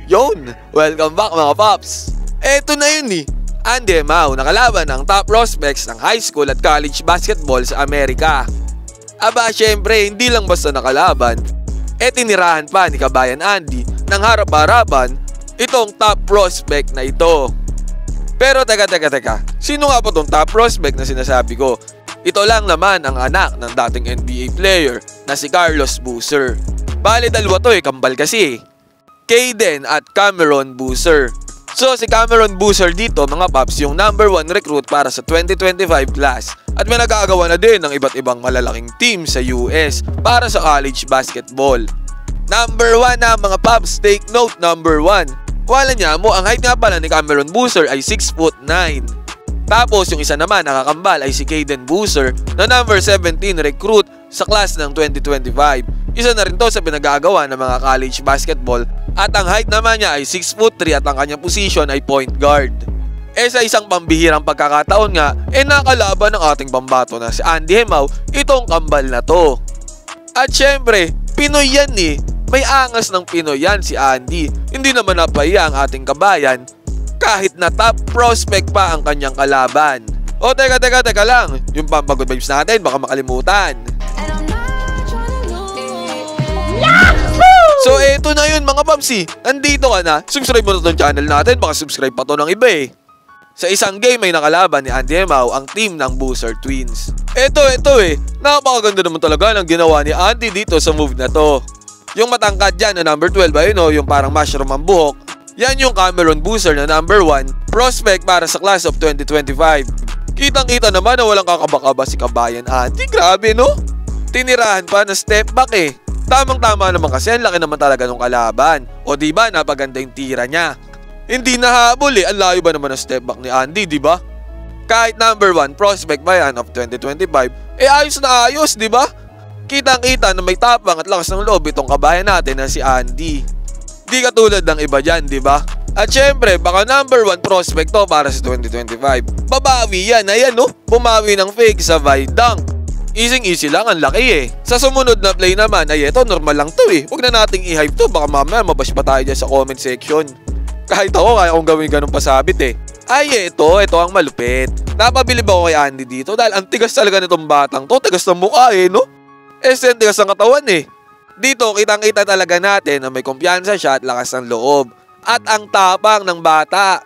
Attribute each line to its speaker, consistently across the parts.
Speaker 1: Yun! Welcome back mga paps! Eto na yun eh! Andy Mau nakalaban ang top prospects ng high school at college basketball sa Amerika. Aba syempre hindi lang basta nakalaban, tinirahan pa ni Kabayan Andy ng harap-harapan itong top prospect na ito. Pero teka, sino nga po itong top prospect na sinasabi ko? Ito lang naman ang anak ng dating NBA player na si Carlos Boozer. Bale dalawa to kambal kasi. Caden at Cameron Boozer. So si Cameron Boozer dito mga paps yung number 1 recruit para sa 2025 class at may nagagawa na din ng iba't ibang malalaking team sa US para sa college basketball. Number 1 na mga paps, take note number 1. Wala niya mo, ang height nga pala ni Cameron Boozer ay 6'9". Tapos yung isa naman nakakambal ay si Caden Boozer na number 17 recruit sa class ng 2025. Isa na rin to sa pinagagawa ng mga college basketball at ang height naman niya ay 6'3" at ang kanyang position ay point guard. Sa isang pambihirang pagkakataon nga, nakalaban ng ating pambato na si Andy Mau itong kambal na to. At syempre, Pinoy yan eh. May angas ng Pinoy yan si Andy. Hindi naman napahiya ang ating kabayan kahit na top prospect pa ang kanyang kalaban. O teka lang, yung pampagod vibes natin baka makalimutan. So eto na yun mga papsi, nandito ka na, subscribe mo na itong channel natin, baka subscribe pa to ng iba eh. Sa isang game may nakalaban ni Andy Mau ang team ng Boozer Twins. Ito napakaganda naman talaga ng ginawa ni Andy dito sa move na to. Yung matangkad dyan na number 12 ayun yung parang mushroom ang buhok, yan yung Cameron Boozer na number 1 prospect para sa class of 2025. Kitang-kita naman na walang kakabakaba si Kabayan Andy, grabe no? Tinirahan pa na step back eh. Tamang-tama naman kasi ang laki naman talaga ng kalaban. O diba napaganda yung tira niya. Hindi nahabol ang layo ba naman ng step back ni Andy, diba? Kahit number 1 prospect ba yan of 2025, ayos na ayos, diba? Kitang-kita na may tapang at lakas ng loob itong kabayan natin na si Andy. Di katulad ng iba dyan, diba? At syempre, baka number 1 prospect to para sa 2025. Babawi yan, ayan no? Pumawi ng fake sa Vai Dunk. Easy lang, ang laki eh. Sa sumunod na play naman, ay eto, normal lang to eh. Huwag na nating i-hype to, baka mamaya mabash pa tayo dyan sa comment section. Kahit ako, kaya kong gawin ganun pasabit eh. Ay ito ang malupit. Napabilib ako kay Andy dito dahil ang tigas talaga nitong batang to. Tigas ng mukha eh, no? Ang tigas ng katawan eh. Dito, kitang-kita talaga natin na may kumpiyansa siya at lakas ng loob. At ang tapang ng bata.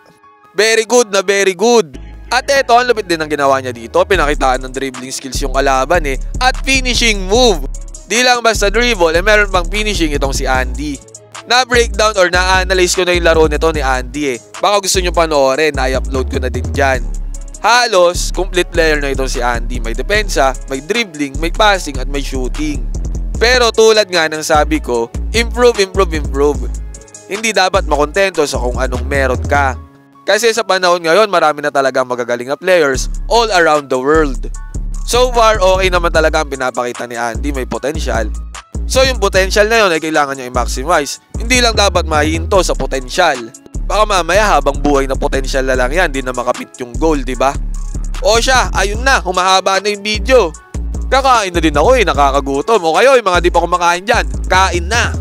Speaker 1: Very good na very good. At eto, ang lupit din ang ginawa niya dito. Pinakitaan ng dribbling skills yung kalaban eh. At finishing move. Di lang basta dribble, meron pang finishing itong si Andy. Na-breakdown or na-analyze ko na yung laro nito ni Andy eh. Baka gusto nyo panoorin, na-upload ko na din dyan. Halos, complete player na itong si Andy. May depensa, may dribbling, may passing at may shooting. Pero tulad nga ng sabi ko, improve. Hindi dapat makontento sa kung anong meron ka. Kasi sa panahon ngayon, marami na talaga magagaling na players all around the world. So far, okay naman talaga ang pinapakita ni Andy, may potential. So yung potential na yun ay kailangan niya i-maximize. Hindi lang dapat mahinto sa potential. Baka mamaya habang buhay na potential na lang yan, di na makapit yung goal, diba? O siya, ayun na, humahaba na yung video. Kakain na din ako nakakagutom. O kayo, yung mga di pa kumakain dyan, kain na!